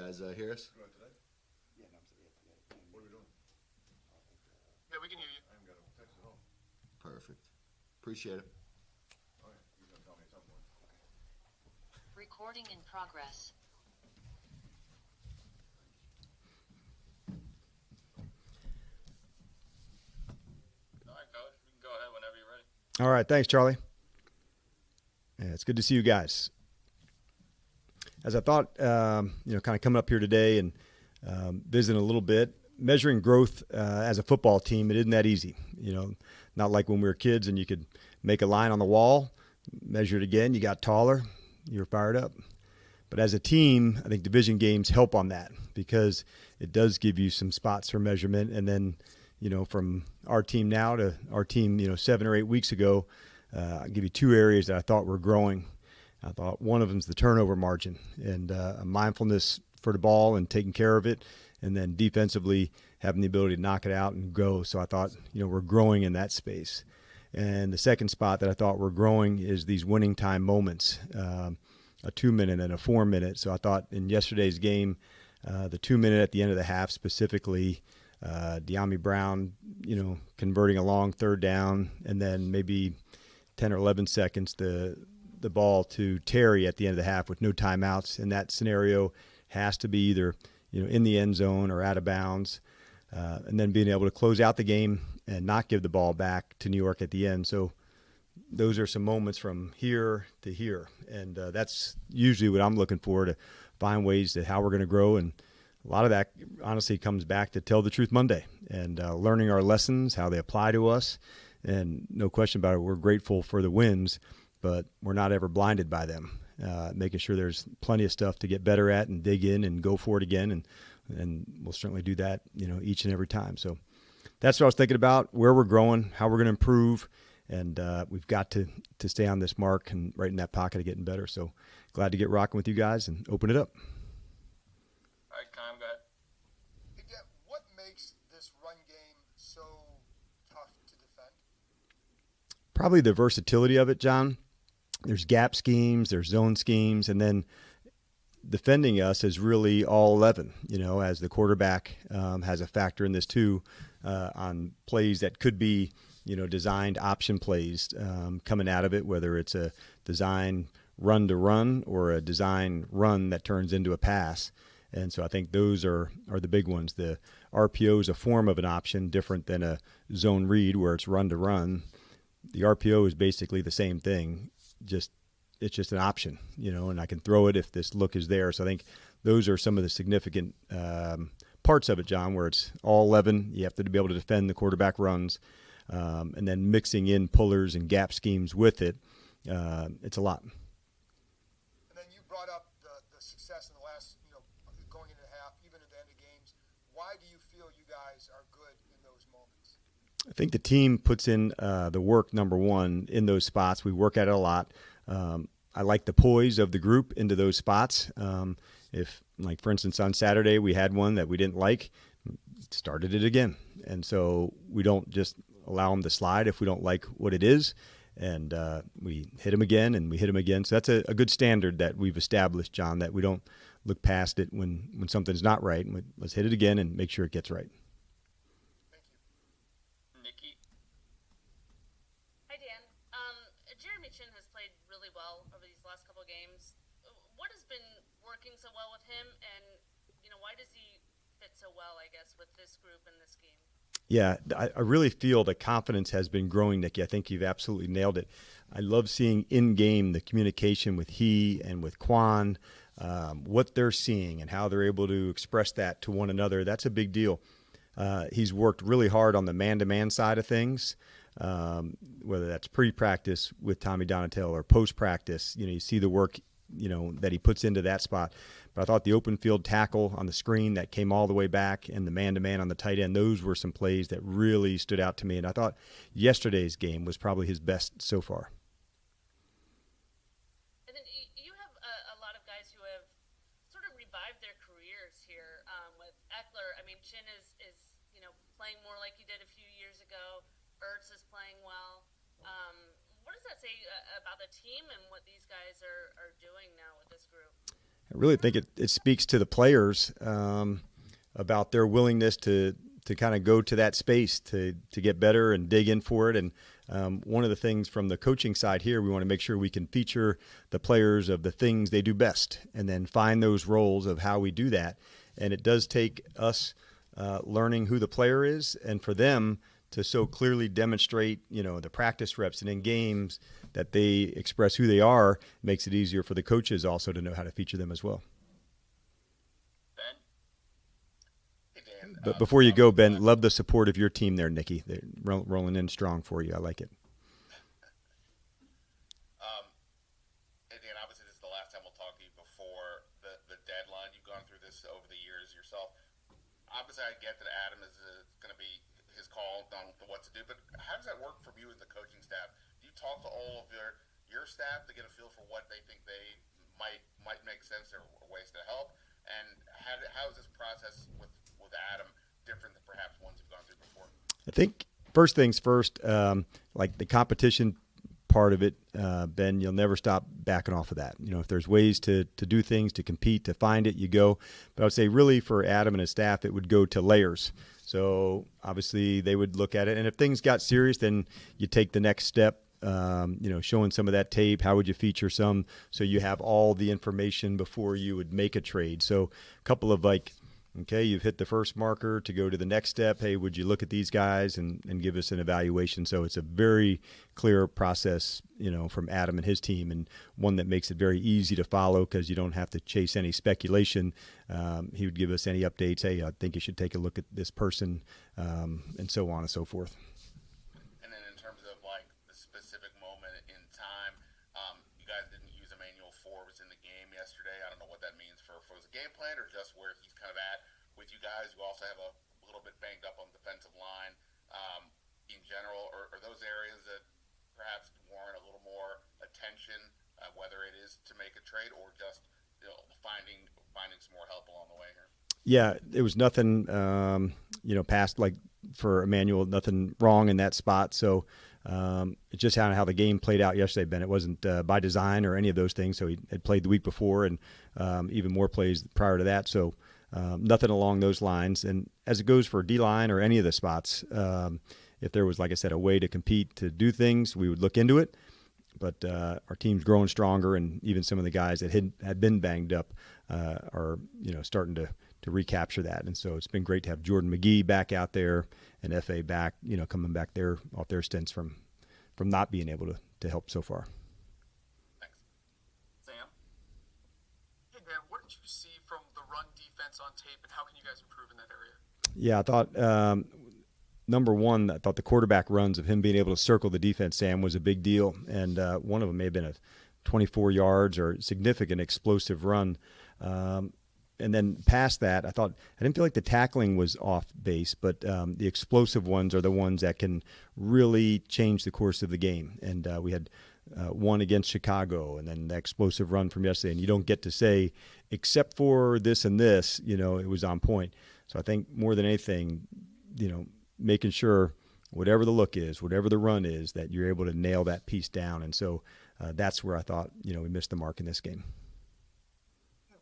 guys hear us? Going today? Yeah, no, I'm saying, yeah, today. What are we doing? Yeah, we can hear you. I haven't got a text at all. Perfect. Appreciate it. All right, you're gonna tell me at some point. Recording in progress. All right, Coach. You can go ahead whenever you're ready. All right, thanks, Charlie. Yeah, it's good to see you guys. As I thought, kind of coming up here today and visiting a little bit, measuring growth as a football team, it isn't that easy. Not like when we were kids and you could make a line on the wall, measure it again, you got taller, you were fired up. But as a team, I think division games help on that because it does give you some spots for measurement. And then, from our team now to our team, 7 or 8 weeks ago, I'll give you 2 areas that I thought were growing. I thought one of them is the turnover margin and a mindfulness for the ball and taking care of it, and then defensively having the ability to knock it out and go. So I thought, we're growing in that space. And the second spot that I thought we're growing is these winning time moments, a 2-minute and a 4-minute. So I thought in yesterday's game, the 2-minute at the end of the half specifically, De'Ami Brown, converting a long third down, and then maybe 10 or 11 seconds, the ball to Terry at the end of the half with no timeouts. And that scenario has to be either, in the end zone or out of bounds. And then being able to close out the game and not give the ball back to New York at the end. So those are some moments from here to here. And that's usually what I'm looking for, to find ways that how we're going to grow. And a lot of that honestly comes back to Tell the Truth Monday and learning our lessons, how they apply to us. And no question about it, we're grateful for the wins, but we're not ever blinded by them. Making sure there's plenty of stuff to get better at and dig in and go for it again. And we'll certainly do that, each and every time. So that's what I was thinking about, where we're growing, how we're going to improve. And we've got to stay on this mark and right in that pocket of getting better. So glad to get rocking with you guys and open it up. All right, Kyle, go ahead. Again, what makes this run game so tough to defend? Probably the versatility of it, John. There's gap schemes, there's zone schemes, and then defending us is really all 11, as the quarterback has a factor in this too, on plays that could be, designed option plays coming out of it, whether it's a design run to run or a design run that turns into a pass. And so I think those are the big ones. The RPO is a form of an option different than a zone read where it's run to run. The RPO is basically the same thing. It's just an option, and I can throw it if this look is there. So I think those are some of the significant parts of it, John, where it's all 11. You have to be able to defend the quarterback runs, and then mixing in pullers and gap schemes with it. It's a lot. And then you brought up the success in the last, going into half, even at the end of games. Why do you feel you guys are good in those moments? I think the team puts in the work, number one, in those spots. We work at it a lot. I like the poise of the group into those spots. If, like, for instance, on Saturday we had one that we didn't like, started it again. And so we don't just allow them to slide if we don't like what it is. And we hit them again, and we hit them again. So that's a good standard that we've established, John, that we don't look past it when something's not right. Let's hit it again and make sure it gets right. Nikki. Hi, Dan. Jeremy Chin has played really well over these last couple of games. What has been working so well with him, and why does he fit so well, I guess, with this group and this scheme? Yeah, I really feel the confidence has been growing, Nikki. I think you've absolutely nailed it. I love seeing in-game the communication with he and with Quinn, what they're seeing and how they're able to express that to one another. That's a big deal. He's worked really hard on the man-to-man side of things, whether that's pre-practice with Tommy Donatello or post-practice. You see the work, that he puts into that spot. But I thought the open field tackle on the screen that came all the way back and the man-to-man on the tight end, those were some plays that really stood out to me. And I thought yesterday's game was probably his best so far. And then you have a lot of guys who have sort of revived their careers here with Eckler. I mean, Chin is playing more like he did a few years ago. Ertz is playing well. What does that say about the team and what these guys are doing now with this group? I really think it speaks to the players about their willingness to kind of go to that space to get better and dig in for it. And one of the things from the coaching side here, we want to make sure we can feature the players of the things they do best and then find those roles of how we do that. And it does take us learning who the player is and for them to so clearly demonstrate, the practice reps and in games that they express who they are, makes it easier for the coaches also to know how to feature them as well. Ben? Hey, Dan. But before you go, Ben, love the support of your team there, Nikki. They're rolling in strong for you. I like it. Hey, Dan, obviously this is the last time we'll talk to you before the deadline. You've gone through this over the years yourself. Obviously, I get that Adam is going to be his call on what to do, but how does that work from you and the coaching staff? Do you talk to all of your staff to get a feel for what they think they might make sense or ways to help? And how is this process with Adam different than perhaps ones you've gone through before? I think first things first, like the competition part of it, Ben, you'll never stop backing off of that. If there's ways to do things, to compete, to find it, you go. But I would say really for Adam and his staff, it would go to layers. So obviously they would look at it. And if things got serious, then you take the next step, showing some of that tape. How would you feature some so you have all the information before you would make a trade? So a couple of okay, you've hit the first marker to go to the next step. Hey, would you look at these guys and give us an evaluation? So it's a very clear process, from Adam and his team, and one that makes it very easy to follow because you don't have to chase any speculation. He would give us any updates. Hey, I think you should take a look at this person, and so on and so forth. And then in terms of the specific moment in time, you guys didn't use Emmanuel Forbes in the game yesterday. I don't know what that means for the game plan or just where he's kind of at with you guys. You also have a little bit banged up on the defensive line in general. Or those areas that perhaps warrant a little more attention, whether it is to make a trade or just finding some more help along the way here? Yeah, it was nothing, past for Emmanuel, nothing wrong in that spot. So it's just how the game played out yesterday, Ben. It wasn't by design or any of those things. So he had played the week before and even more plays prior to that. So nothing along those lines. And as it goes for D-line or any of the spots, if there was, like I said, a way to compete, to do things, we would look into it. But our team's growing stronger, and even some of the guys that had been banged up are starting to recapture that. And so it's been great to have Jordan McGee back out there and FA back, coming back there off their stints from not being able to help so far. Thanks. Sam? Hey, Dan, what did you see from the run defense on tape, and how can you guys improve in that area? Yeah, I thought number one, I thought the quarterback runs of him being able to circle the defense, Sam, was a big deal. And one of them may have been a 24 yards or significant explosive run. And then past that, I didn't feel like the tackling was off base, but the explosive ones are the ones that can really change the course of the game. And we had one against Chicago, and then the explosive run from yesterday. And you don't get to say, except for this and this, it was on point. So I think more than anything, making sure whatever the look is, whatever the run is, that you're able to nail that piece down. And so that's where I thought, we missed the mark in this game.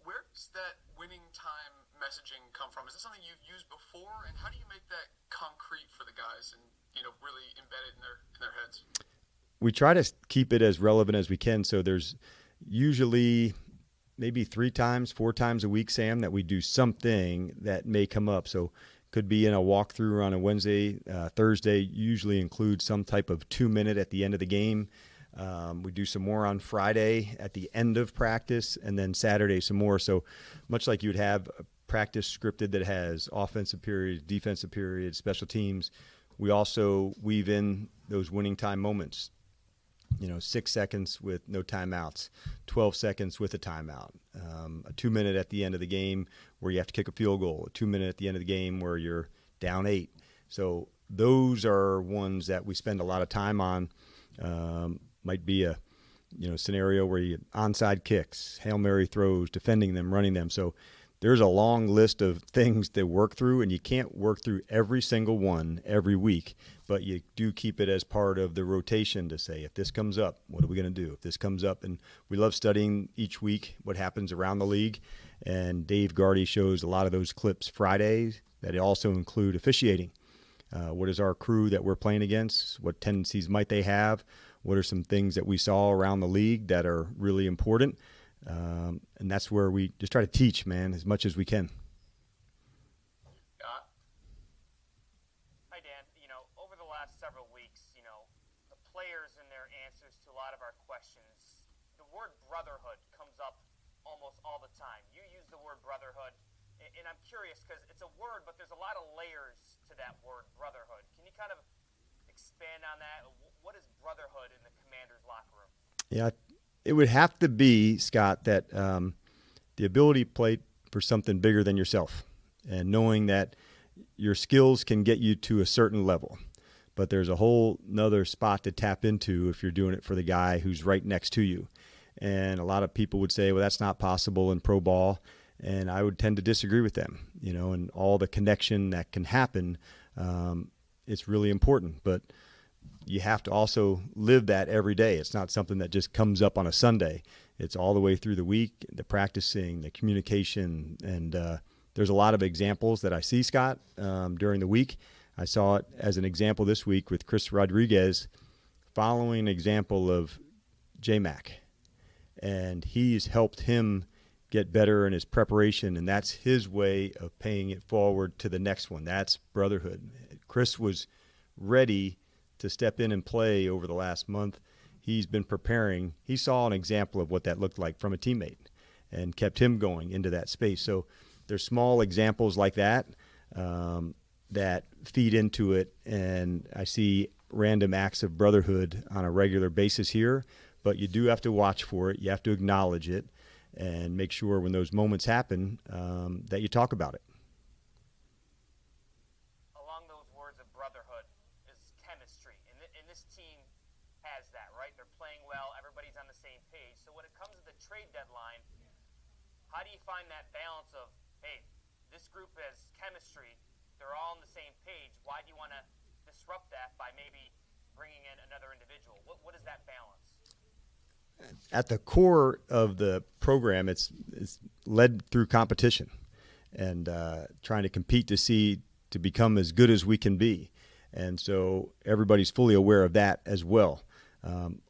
Where does that winning time messaging come from? Is this something you've used before, and how do you make that concrete for the guys and really embed it in their heads? We try to keep it as relevant as we can. So there's usually maybe 4 times a week, Sam, that we do something that may come up. So could be in a walkthrough on a Wednesday. Thursday usually includes some type of 2-minute at the end of the game. We do some more on Friday at the end of practice, and then Saturday some more. So much like you would have a practice scripted that has offensive periods, defensive periods, special teams, we also weave in those winning time moments. 6 seconds with no timeouts, 12 seconds with a timeout, a 2-minute at the end of the game where you have to kick a field goal, a 2-minute at the end of the game where you're down 8. So those are ones that we spend a lot of time on. Might be a scenario where you onside kicks, Hail Mary throws, defending them, running them. So there's a long list of things to work through, and you can't work through every single one every week, but you do keep it as part of the rotation to say, if this comes up, what are we going to do? If this comes up, and we love studying each week what happens around the league, and Dave Gardy shows a lot of those clips Fridays that also include officiating. What is our crew that we're playing against? What tendencies might they have? What are some things that we saw around the league that are really important? And that's where we just try to teach, man, as much as we can. Hi, Dan. Over the last several weeks, the players and their answers to a lot of our questions, the word brotherhood comes up almost all the time. You use the word brotherhood, and I'm curious because it's a word, but there's a lot of layers to that word brotherhood. Can you kind of expand on that? What is brotherhood in the Commanders locker room? Yeah, it would have to be, Scott, that the ability to play for something bigger than yourself, and knowing that your skills can get you to a certain level, but there's a whole nother spot to tap into if you're doing it for the guy who's right next to you. And a lot of people would say, well, that's not possible in pro ball. And I would tend to disagree with them, and all the connection that can happen. It's really important, but you have to also live that every day. It's not something that just comes up on a Sunday. It's all the way through the week, the practicing, the communication. And there's a lot of examples that I see, Scott, during the week. I saw it as an example this week with Chris Rodriguez following an example of J-Mac. And he's helped him get better in his preparation, and that's his way of paying it forward to the next one. That's brotherhood. Chris was ready to step in and play over the last month. He's been preparing. He saw an example of what that looked like from a teammate and kept him going into that space. So there's small examples like that that feed into it, and I see random acts of brotherhood on a regular basis here, but you do have to watch for it. You have to acknowledge it and make sure when those moments happen that you talk about it. Along those words of brotherhood is chemistry, and this team has that, right? They're playing well. Everybody's on the same page. So when it comes to the trade deadline, how do you find that balance of, hey, this group has chemistry, they're all on the same page. Why do you want to disrupt that by maybe bringing in another individual? What is that balance? At the core of the program, it's led through competition and trying to compete to become as good as we can be. And so everybody's fully aware of that as well.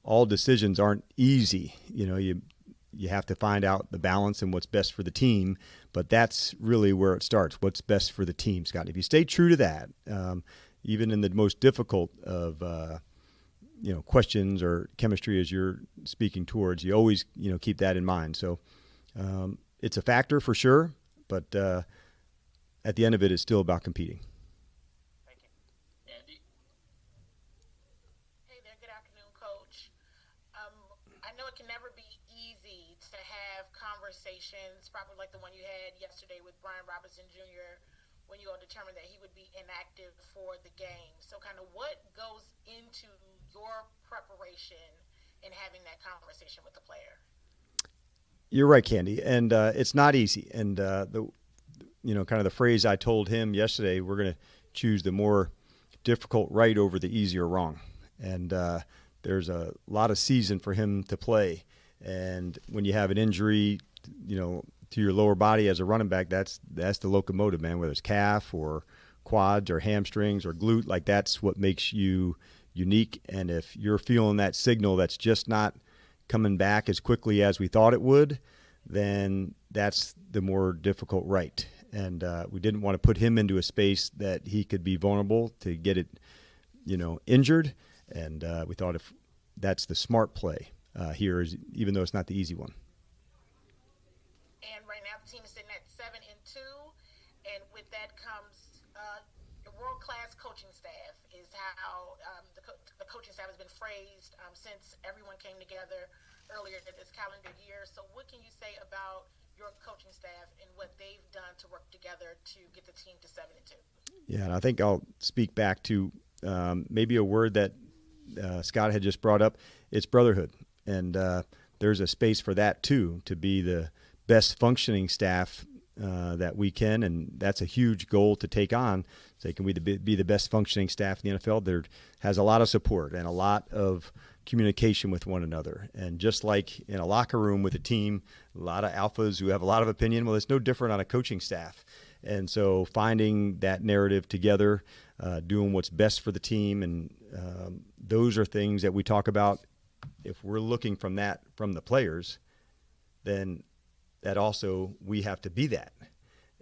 All decisions aren't easy. You have to find out the balance and what's best for the team, but that's really where it starts. What's best for the team, Scott? If you stay true to that, even in the most difficult of questions or chemistry as you're speaking towards, you always keep that in mind. So it's a factor for sure, but at the end of it, it's still about competing. Thank you. Andy? Hey there, good afternoon, Coach. I know it can never be easy to have conversations, probably like the one you had yesterday with Brian Robinson Jr., when you all determined that he would be inactive for the game. So kind of what goes into your preparation in having that conversation with the player? You're right, Candy, and it's not easy. And kind of the phrase I told him yesterday, we're going to choose the more difficult right over the easier wrong. And there's a lot of season for him to play. And when you have an injury, to your lower body as a running back, that's the locomotive, man, whether it's calf or quads or hamstrings or glute, like that's what makes you unique. And if you're feeling that signal that's just not coming back as quickly as we thought it would, then that's the more difficult right. And we didn't want to put him into a space that he could be vulnerable to get it, injured. And we thought if that's the smart play here, is even though it's not the easy one. And right now the team is sitting at 7-2, and with that comes a world-class coaching staff is how the coaching staff has been phrased since everyone came together earlier this calendar year. So what can you say about your coaching staff and what they've done to work together to get the team to 7-2? Yeah, and I think I'll speak back to maybe a word that Scott had just brought up. It's brotherhood, and there's a space for that too, to be the best functioning staff that we can, and that's a huge goal to take on. So can we be the best functioning staff in the NFL? There has a lot of support and a lot of communication with one another. And just like in a locker room with a team, a lot of alphas who have a lot of opinion, well, it's no different on a coaching staff. And so finding that narrative together, doing what's best for the team, and those are things that we talk about. If we're looking from the players, then that also we have to be that.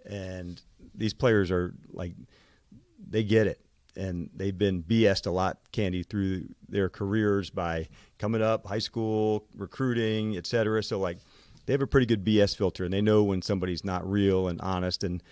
And these players are like, they get it. And they've been BS'd a lot, Candy, through their careers by coming up, high school, recruiting, et cetera. So, like, they have a pretty good BS filter, and they know when somebody's not real and honest. And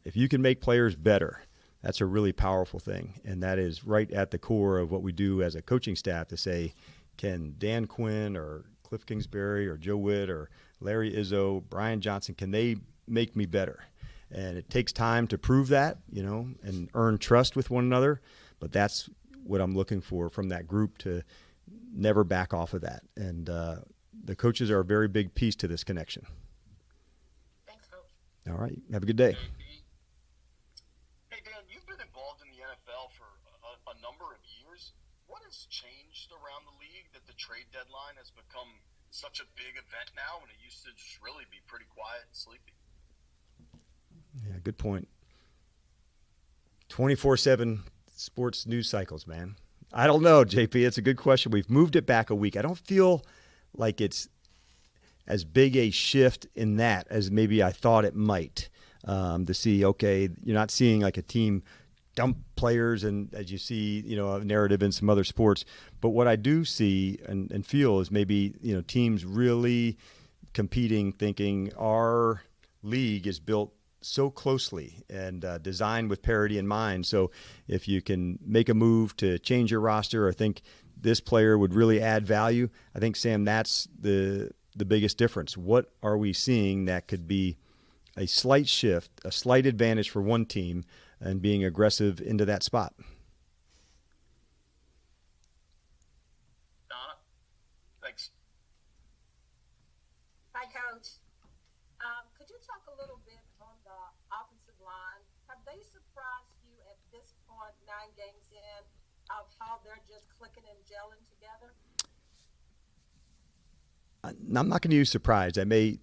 if you can make players better, that's a really powerful thing. And that is right at the core of what we do as a coaching staff, to say, can Dan Quinn or Cliff Kingsbury or Joe Witt or Larry Izzo, Brian Johnson, can they make me better? And it takes time to prove that, and earn trust with one another. But that's what I'm looking for from that group, to never back off of that. And the coaches are a very big piece to this connection. Thanks, Coach. All right. Have a good day. Hey, Dan, you've been involved in the NFL for a number of years. What has changed around the league that the trade deadline has become such a big event now, when it used to just really be pretty quiet and sleepy? Yeah, good point. 24/7 sports news cycles, man. I don't know, JP. It's a good question. We've moved it back a week. I don't feel like it's as big a shift in that as maybe I thought it might. To see, okay, you're not seeing like a team dump players, and as you see, a narrative in some other sports. But what I do see and feel is maybe, teams really competing, thinking our league is built so closely and designed with parity in mind. So if you can make a move to change your roster or think this player would really add value, I think, Sam, that's the biggest difference. What are we seeing that could be a slight shift, a slight advantage for one team, and being aggressive into that spot? Donna? Thanks. Hi, Coach. Could you talk a little bit on the offensive line? Have they surprised you at this point, 9 games in, of how they're just clicking and gelling together? I'm not going to use surprised. I may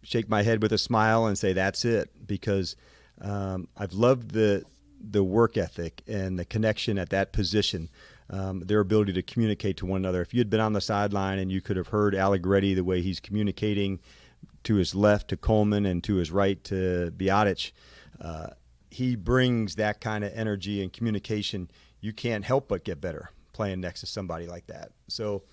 shake my head with a smile and say that's it, because I've loved the work ethic and the connection at that position, their ability to communicate to one another. If you had been on the sideline and you could have heard Allegretti, the way he's communicating to his left to Coleman and to his right to Biotic, he brings that kind of energy and communication. You can't help but get better playing next to somebody like that. So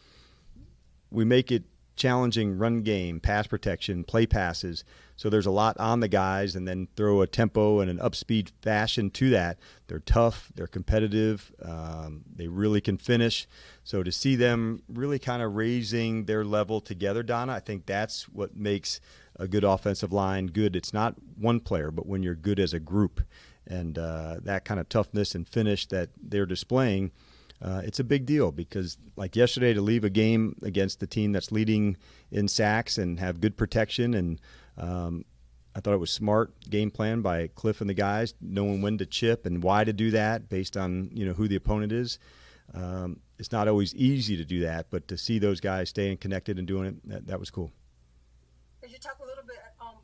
we make it challenging run game, pass protection, play passes. So there's a lot on the guys, and then throw a tempo and an up-speed fashion to that. They're tough. They're competitive. They really can finish. So to see them really kind of raising their level together, Donna, I think that's what makes a good offensive line good. It's not one player, but when you're good as a group. And that kind of toughness and finish that they're displaying, it's a big deal, because like yesterday, to leave a game against the team that's leading in sacks and have good protection, and I thought it was smart game plan by Cliff and the guys, knowing when to chip and why to do that based on who the opponent is. It's not always easy to do that, but to see those guys staying connected and doing it, that was cool. Could you talk a little bit on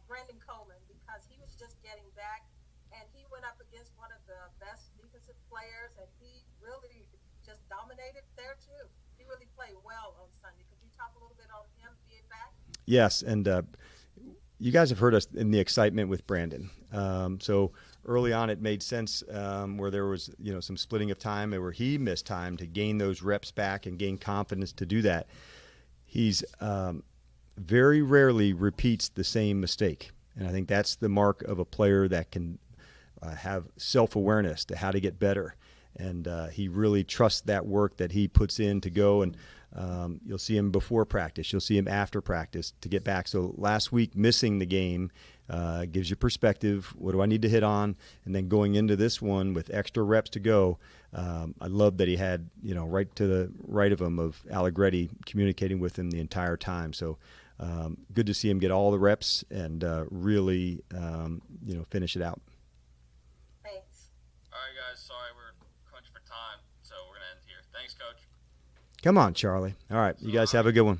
Brandon Coleman, because he was just getting back and he went up against one of the best defensive players, and he really just dominated there too. He really played well on Sunday. Could you talk a little bit on him being back? Yes, and you guys have heard us in the excitement with Brandon. So early on, it made sense where there was some splitting of time, where he missed time to gain those reps back and gain confidence to do that. He's very rarely repeats the same mistake, and I think that's the mark of a player that can have self-awareness to how to get better. And he really trusts that work that he puts in to go, and you'll see him before practice. You'll see him after practice to get back. So last week, missing the game gives you perspective. What do I need to hit on? And then going into this one with extra reps to go, I love that he had, right to the right of him, of Allegretti communicating with him the entire time. So good to see him get all the reps and really, finish it out. Thanks. All right, guys. Sorry, we're crunched for time, so we're gonna end here. Thanks, Coach. Come on, Charlie. All right, you guys have a good one.